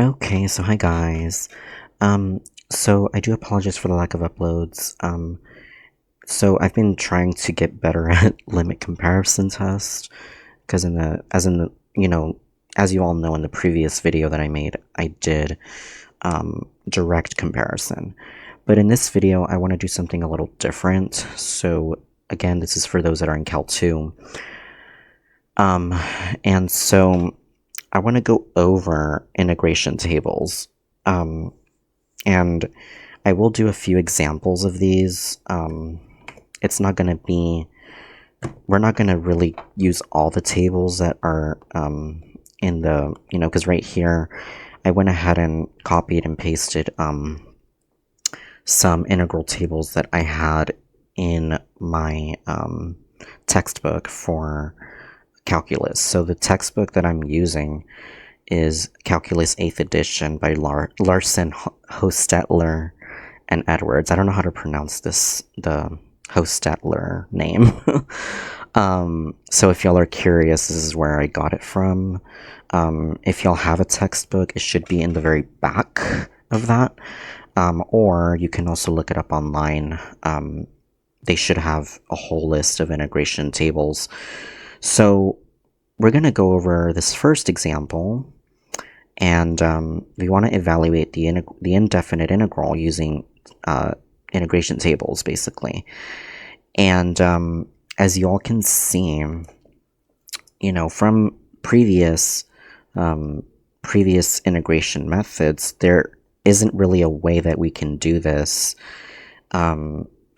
Okay, so hi guys. So I do apologize for the lack of uploads. So I've been trying to get better at limit comparison test because as you all know in the previous video that I made, I did direct comparison. But in this video, I want to do something a little different. So again, this is for those that are in Cal 2. And so I want to go over integration tables. And I will do a few examples of these. It's not going to be, we're not going to really use all the tables that are in the, because right here, I went ahead and copied and pasted some integral tables that I had in my textbook for calculus. So the textbook that I'm using is Calculus 8th edition by Larson, Hostetler, and Edwards. I don't know how to pronounce the Hostetler name. So if y'all are curious, this is where I got it from. If y'all have a textbook, it should be in the very back of that. Or you can also look it up online. They should have a whole list of integration tables. So we're going to go over this first example, and we want to evaluate the indefinite integral using integration tables, basically. And as you all can see, from previous integration methods, there isn't really a way that we can do this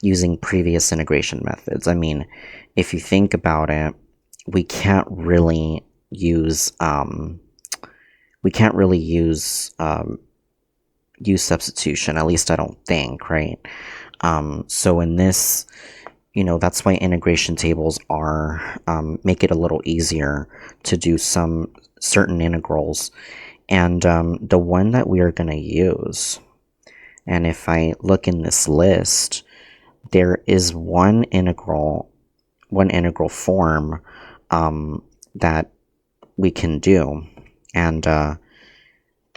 using previous integration methods. I mean, if you think about it, we can't really use substitution. At least I don't think, right? So in this, that's why integration tables are make it a little easier to do some certain integrals. And the one that we are going to use, and if I look in this list, there is one integral form that we can do. And the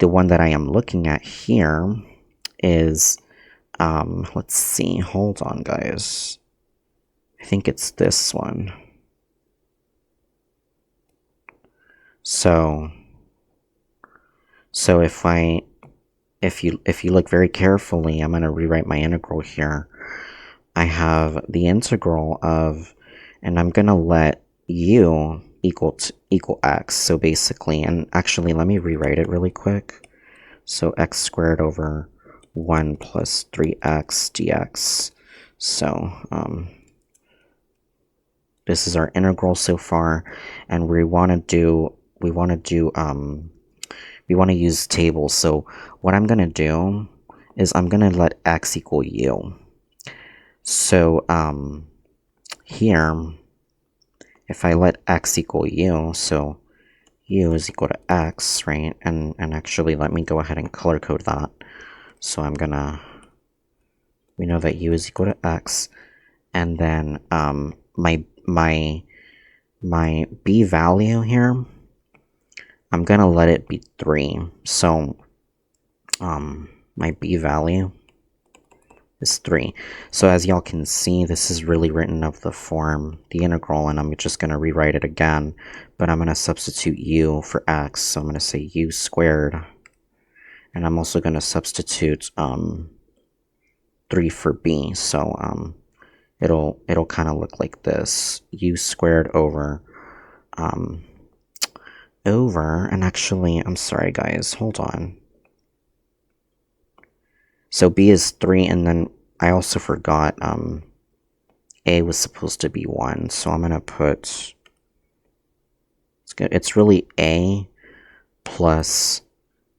one that I am looking at here is, let's see, hold on guys. I think it's this one. So if you look very carefully, I'm going to rewrite my integral here. I have the integral of, and I'm going to let u equal x. So basically, and actually let me rewrite it really quick. So x squared over 1 plus 3x dx. So this is our integral so far, and we want to use tables. So what I'm going to do is I'm going to let x equal u. So here, if I let x equal u, so u is equal to x, right? And actually, let me go ahead and color code that. So we know that u is equal to x, and then my b value here, I'm gonna let it be 3. So my b value is 3. So as y'all can see, this is really written of the form, the integral, and I'm just going to rewrite it again, but I'm going to substitute u for x. So I'm going to say u squared, and I'm also going to substitute 3 for b. So it'll kind of look like this: u squared over, and actually, I'm sorry guys, hold on. So b is 3, and then I also forgot a was supposed to be 1. So I'm going to put, it's really a plus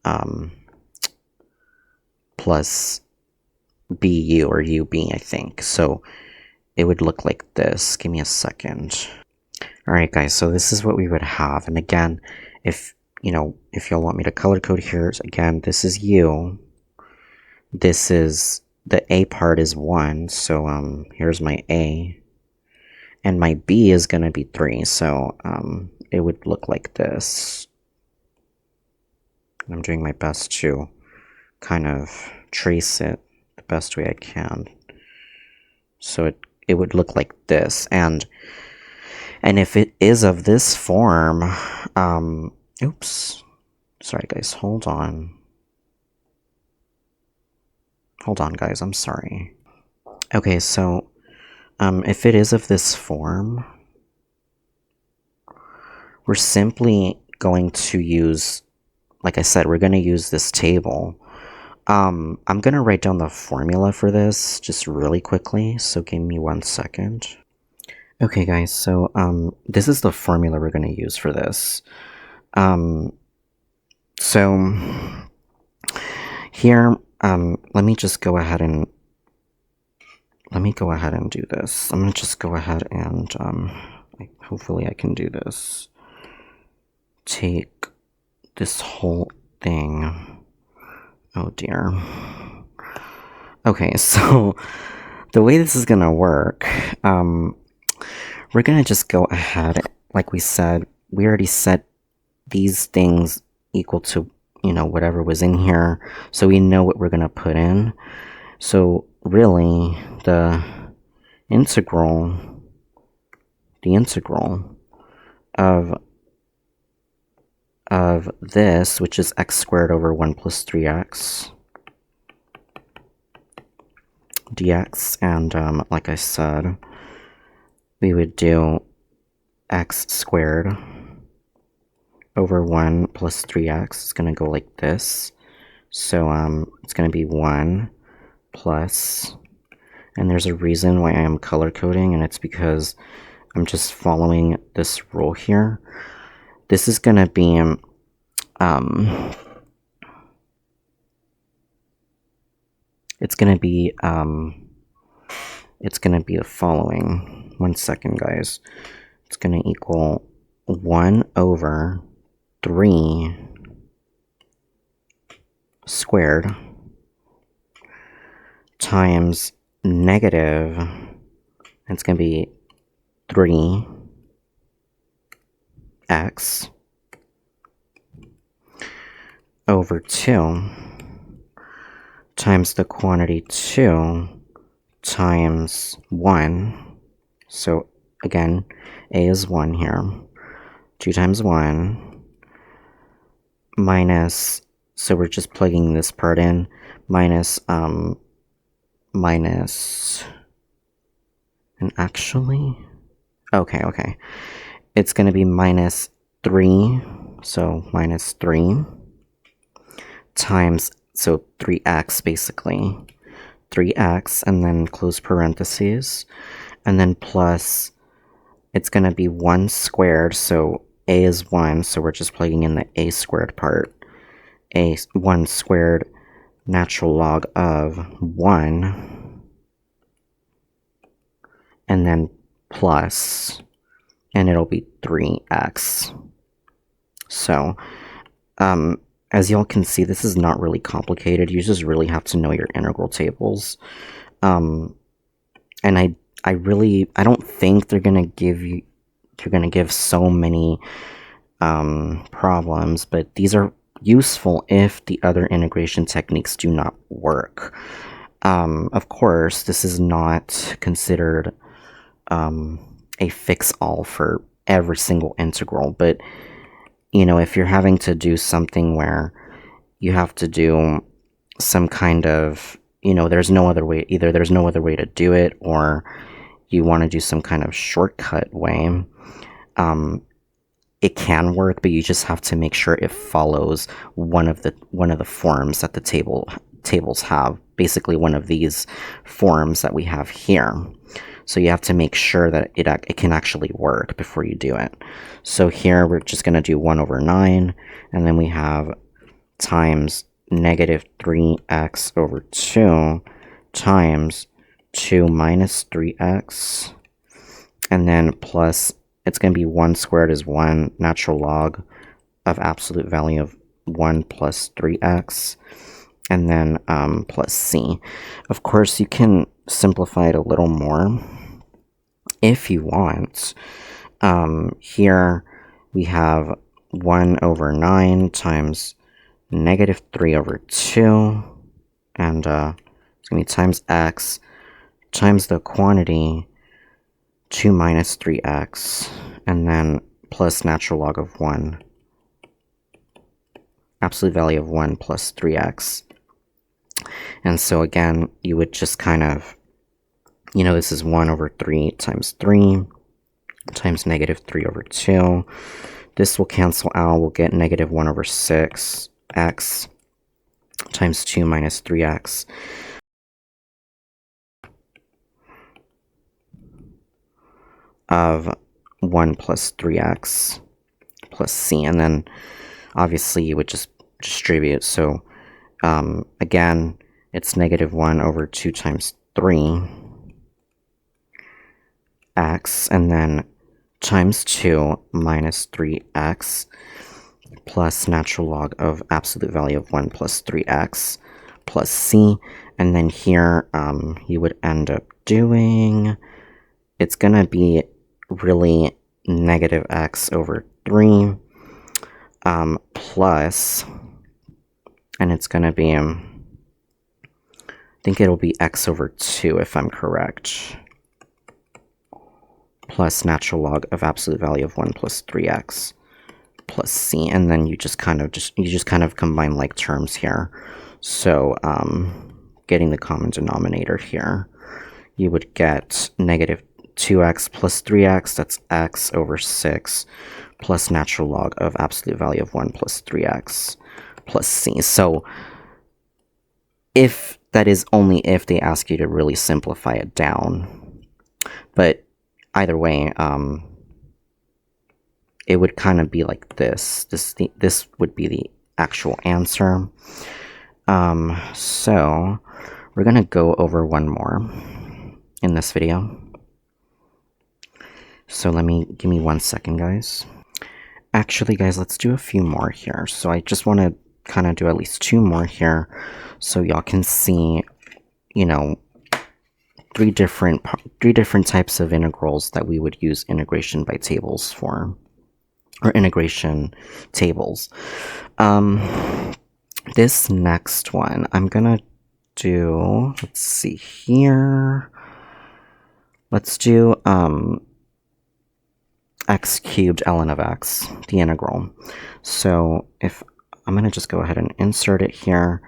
bu, or ub, I think. So it would look like this. Give me a second. Alright guys, so this is what we would have. And again, if y'all want me to color code here, again, this is u. This is, the a part is 1, so here's my a, and my b is going to be 3, so it would look like this. And I'm doing my best to kind of trace it the best way I can. So it would look like this. And if it is of this form, oops. Sorry guys, hold on. Hold on guys, I'm sorry. Okay, so if it is of this form, we're simply going to use, like I said, we're going to use this table. I'm going to write down the formula for this just really quickly, so give me 1 second. Okay guys, so this is the formula we're going to use for this. So here, let me go ahead and do this. I'm going to just go ahead and hopefully I can do this. Take this whole thing. Oh dear. Okay, so the way this is gonna work, we're gonna just go ahead, like we said, we already set these things equal to, you know, whatever was in here, so we know what we're gonna put in. So really, the integral of this, which is x squared over 1 plus 3x dx, and like I said, we would do x squared over 1 plus 3x. It's going to go like this. So it's going to be 1 plus, and there's a reason why I am color coding, and it's because I'm just following this rule here. This is going to be it's going to be the following. 1 second, guys. It's going to equal 1 over 3 squared times negative, it's going to be 3x over 2 times the quantity 2 times 1. So again, a is 1 here. 2 times 1 minus, so we're just plugging this part in, minus, and actually, okay. It's going to be minus 3, so minus 3 times, so 3x basically, 3x, and then close parentheses, and then plus, it's going to be 1 squared, so a is 1, so we're just plugging in the a squared part. 1 squared natural log of 1, and then plus, and it'll be 3x. So, as y'all can see, this is not really complicated. You just really have to know your integral tables. And I don't think they're gonna give so many problems, but these are useful if the other integration techniques do not work. Of course, this is not considered a fix-all for every single integral, but you know, if you're having to do something where you have to do some kind of, you know, there's no other way, either there's no other way to do it, or you want to do some kind of shortcut way, it can work, but you just have to make sure it follows one of the forms that the tables have, basically one of these forms that we have here. So you have to make sure that it can actually work before you do it. So here we're just going to do 1 over 9, and then we have times negative 3x over 2 times 2 minus 3x, and then plus, it's going to be 1 squared is 1, natural log of absolute value of 1 plus 3x, and then plus c. Of course, you can simplify it a little more if you want. Here we have 1 over 9 times negative 3 over 2, and it's going to be times x times the quantity 2 minus 3x, and then plus natural log of 1, absolute value of 1 plus 3x. And so again, you would just kind of, this is 1 over 3 times negative 3 over 2. This will cancel out. We'll get negative 1 over 6x times 2 minus 3x. Of 1 plus 3x plus c. And then obviously you would just distribute. So again, it's negative 1 over 2 times 3 x, and then times 2 minus 3x plus natural log of absolute value of 1 plus 3x plus c. And then here you would end up doing, it's going to be really negative x over 3 plus, and it's going to be, I think it'll be x over 2 if I'm correct, plus natural log of absolute value of 1 plus 3x plus c. And then you just kind of combine like terms here. So getting the common denominator here, you would get negative 2x plus 3x, that's x over 6, plus natural log of absolute value of 1 plus 3x plus c. So if that is only if they ask you to really simplify it down. But either way, it would kind of be like this. This would be the actual answer. So we're going to go over one more in this video. So give me 1 second, guys. Actually, guys, let's do a few more here. So I just want to kind of do at least 2 more here so y'all can see, three different types of integrals that we would use integration by tables for, or integration tables. This next one, I'm gonna do, let's see here. Let's do x cubed ln of x, the integral. So if I'm gonna just go ahead and insert it here,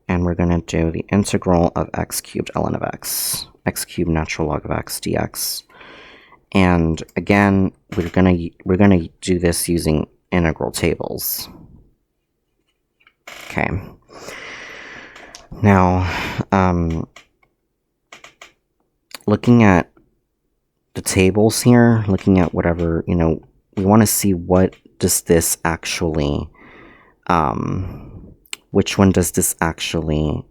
and we're gonna do the integral of x cubed ln of x cubed natural log of x dx. And again, we're gonna do this using integral tables. Okay. Now, looking at the tables here, looking at whatever, we want to see what does this actually, which one does this actually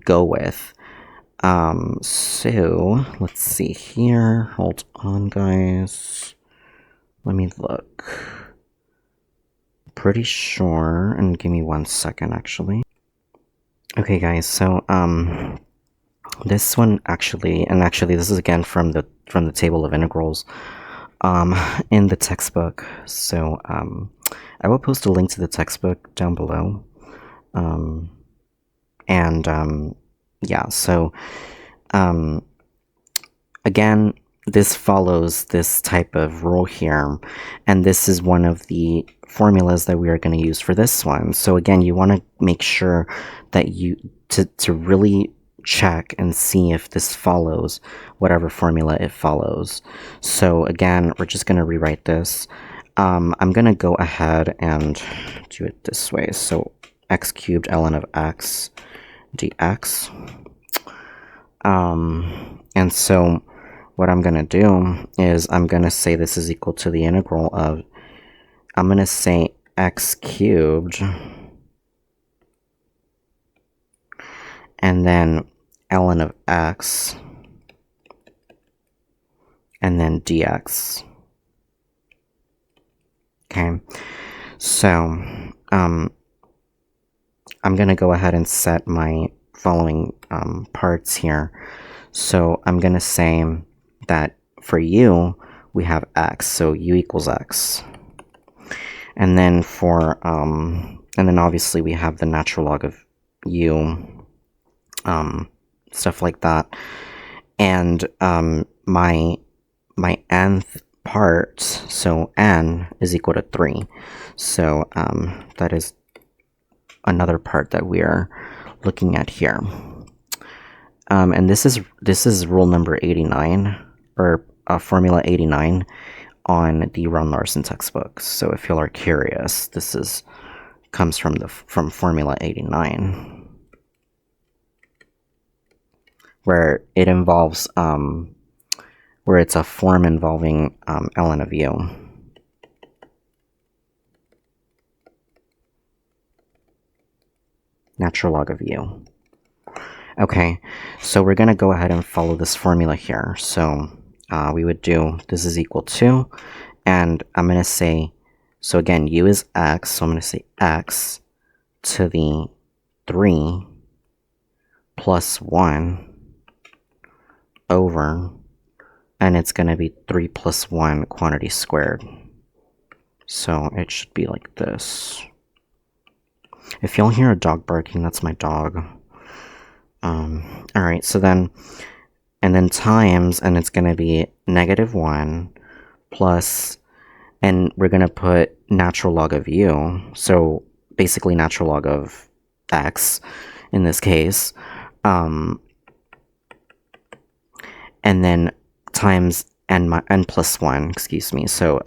go with? So let's see here. Hold on, guys. Let me look. Pretty sure, and give me 1 second, actually. Okay, guys. So this one actually this is again from the table of integrals in the textbook. So I will post a link to the textbook down below. Yeah, so again, this follows this type of rule here, and this is one of the formulas that we are going to use for this one. So again, you want to make sure that to really check and see if this follows whatever formula it follows. So again, we're just going to rewrite this. I'm going to go ahead and do it this way. So x cubed ln of x dx. And so what I'm going to do is I'm going to say this is equal to the integral of, I'm going to say x cubed and then ln of x and then dx. Okay, so I'm going to go ahead and set my following parts here. So I'm going to say that for u, we have x, so u equals x. And then for and then obviously we have the natural log of u, stuff like that. And my nth part, so n is equal to 3. So that is another part that we are looking at here. And this is rule number 89, or formula 89 on the Larson textbook. So if you are curious, this comes from formula 89, where it involves where it's a form involving ln of u. Natural log of u. Okay, so we're going to go ahead and follow this formula here. So we would do, this is equal to, and I'm going to say, so again, u is x, so I'm going to say x to the 3 plus 1 over, and it's going to be 3 plus 1 quantity squared. So it should be like this. If y'all hear a dog barking, that's my dog. Alright, so then, and then times, and it's going to be -1 plus, and we're going to put natural log of u, so basically natural log of x in this case, and then times n plus 1, excuse me, so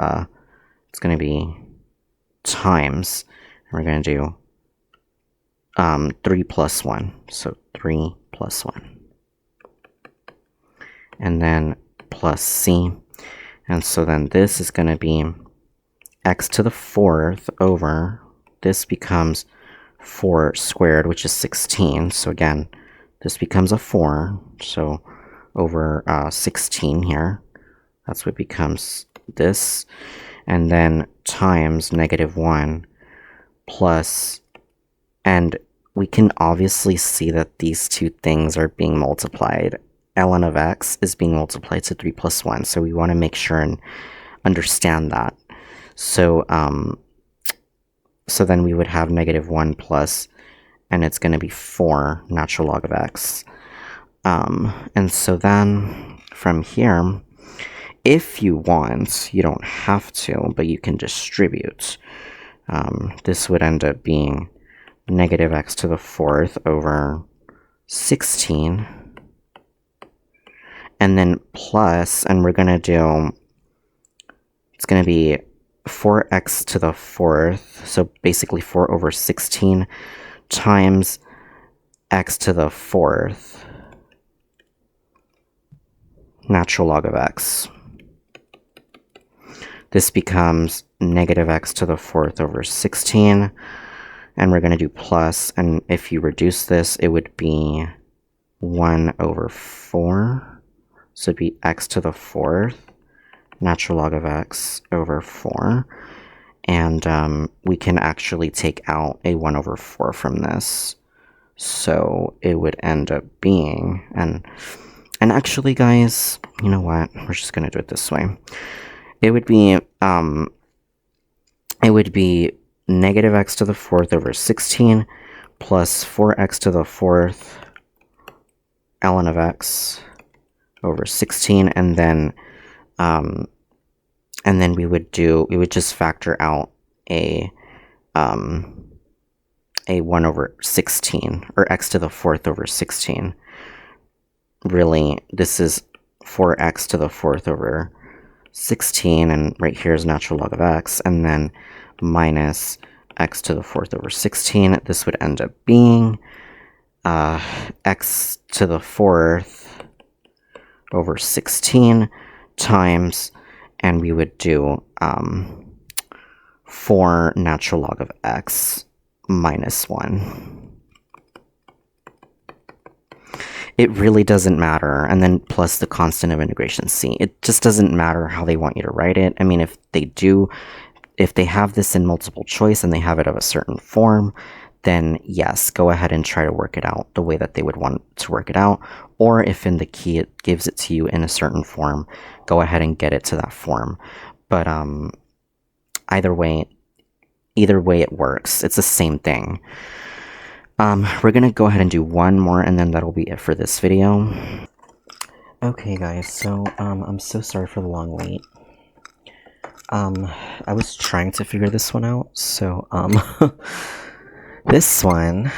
it's going to be times, and we're going to do 3 plus 1, so 3 plus 1, and then plus c, and so then this is going to be x to the 4th over, this becomes 4 squared, which is 16, so again, this becomes a 4, so over 16 here, that's what becomes this, and then times -1 plus, and we can obviously see that these two things are being multiplied. ln of x is being multiplied to 3 plus 1, so we want to make sure and understand that. So so then we would have -1 plus, and it's going to be 4 natural log of x. And so then from here, if you want, you don't have to, but you can distribute. This would end up being -x to the 4th over 16, and then plus, and we're going to do, it's going to be 4x to the 4th, so basically 4 over 16 times x to the 4th, natural log of x. This becomes -x to the 4th over 16, and we're going to do plus, and if you reduce this, it would be 1 over 4, so it'd be x to the 4th, natural log of x over 4, and we can actually take out a 1 over 4 from this, so it would end up being, and actually guys, you know what, we're just going to do it this way. It would be -x to the 4th over 16 plus 4x to the 4th ln of x over 16, and then we would just factor out a 1 over 16, or x to the 4th over 16. Really, this is 4x to the 4th over 16, and right here is natural log of x, and then minus x to the 4th over 16. This would end up being x to the 4th over 16 times, and we would do 4 natural log of x minus 1. It really doesn't matter, and then plus the constant of integration c. It just doesn't matter how they want you to write it. I mean, if they have this in multiple choice and they have it of a certain form, then yes, go ahead and try to work it out the way that they would want to work it out. Or if in the key it gives it to you in a certain form, go ahead and get it to that form. But either way, either way it works. It's the same thing. We're gonna go ahead and do one more, and then that'll be it for this video. Okay guys, so I'm so sorry for the long wait. I was trying to figure this one out, so this one,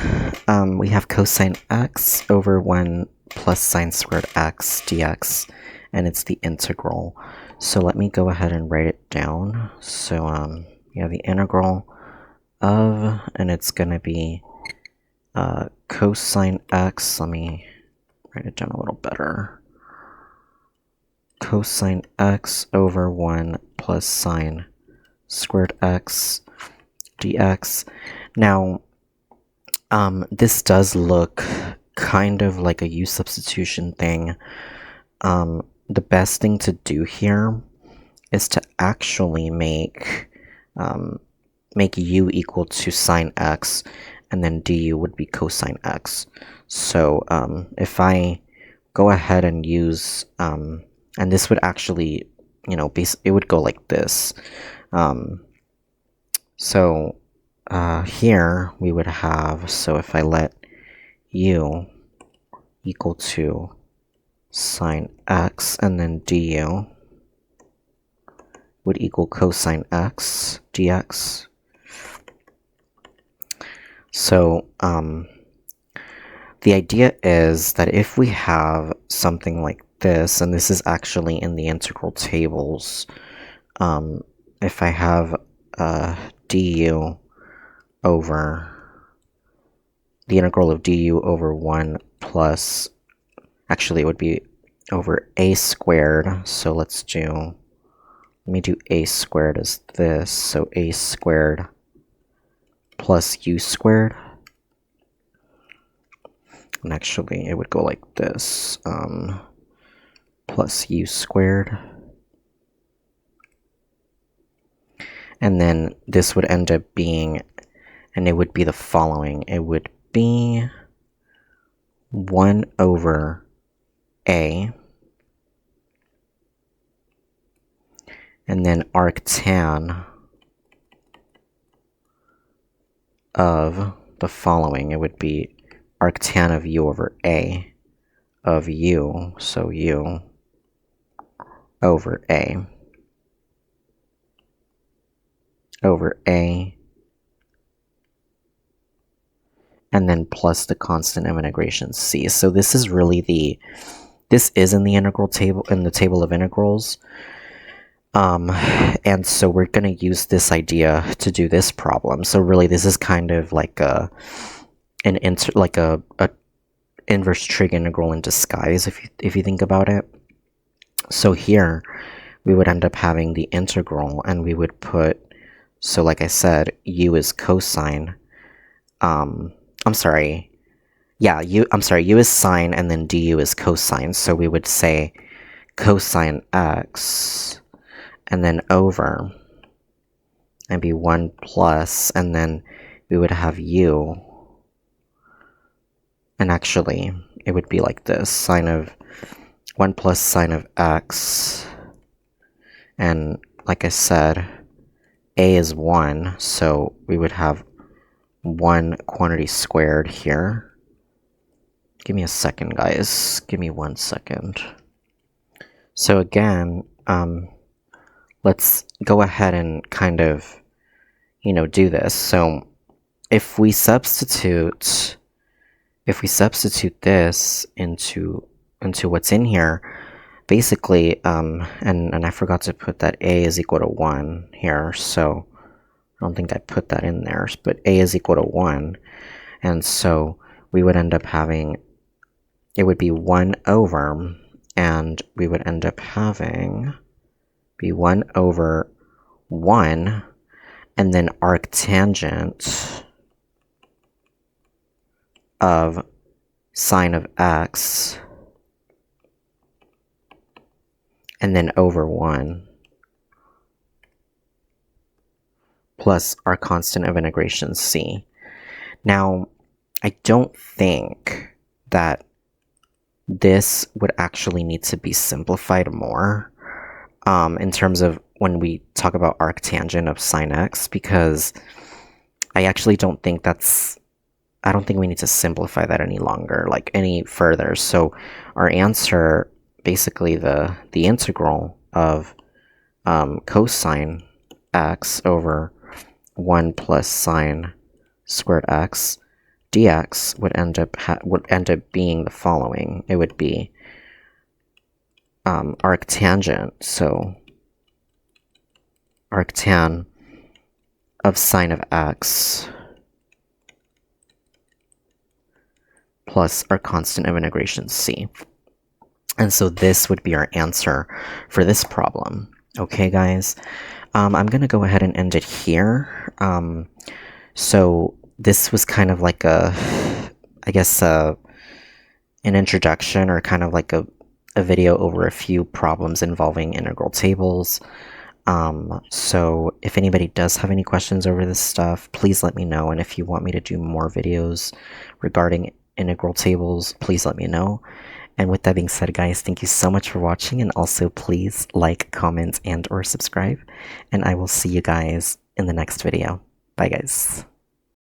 we have cosine x over 1 plus sine squared x dx, and it's the integral. So let me go ahead and write it down. So you have the integral of, and it's gonna be cosine x. Let me write it down a little better. Cosine x over 1 plus sine squared x dx. Now, this does look kind of like a u substitution thing. The best thing to do here is to actually make u equal to sine x, and then du would be cosine x. So if I go ahead and use, and this would actually, it would go like this. So here we would have, so if I let u equal to sine x, and then du would equal cosine x dx. So the idea is that if we have something like this, and this is actually in the integral tables, if I have du over the integral of du over 1 plus, actually it would be over a squared, so let me do a squared as this, so a squared plus u squared, and actually it would go like this, plus u squared, and then this would end up being, and it would be the following, it would be 1 over a, and then arctan of the following, it would be arctan of u over a of u, so u over a over a, and then plus the constant of integration c. So this is really this is in the integral table, in the table of integrals. And so we're going to use this idea to do this problem. So really this is kind of like a inverse trig integral in disguise, if you think about it. So here we would end up having the integral, and we would put, so like I said, u is cosine, u is sine, and then du is cosine, so we would say cosine x, and then over, and be 1 plus, and then we would have u, and actually it would be like this, sine of 1 plus sine of x, and like I said, a is 1, so we would have 1 quantity squared here. Give me a second, guys. Give me 1 second. So again, let's go ahead and kind of, do this. So if we substitute this into what's in here, basically, and I forgot to put that a is equal to 1 here, so I don't think I put that in there, but a is equal to 1, and so we would end up having, it would be 1 over, and we would end up having be 1 over 1, and then arctangent of sine of x, and then over 1, plus our constant of integration c. Now, I don't think that this would actually need to be simplified more, in terms of when we talk about arctangent of sine x, because I actually don't think I don't think we need to simplify that any longer, like any further. So our answer, basically the integral of cosine x over 1 plus sine squared x dx would end up being the following. It would be arctangent, so arctan of sine of x plus our constant of integration c. And so this would be our answer for this problem. Okay, guys? I'm going to go ahead and end it here. So this was kind of like I guess, an introduction, or kind of like a video over a few problems involving integral tables. So if anybody does have any questions over this stuff, please let me know. And if you want me to do more videos regarding integral tables, please let me know. And with that being said, guys, thank you so much for watching, and also please like, comment, and or subscribe, and I will see you guys in the next video. Bye, guys.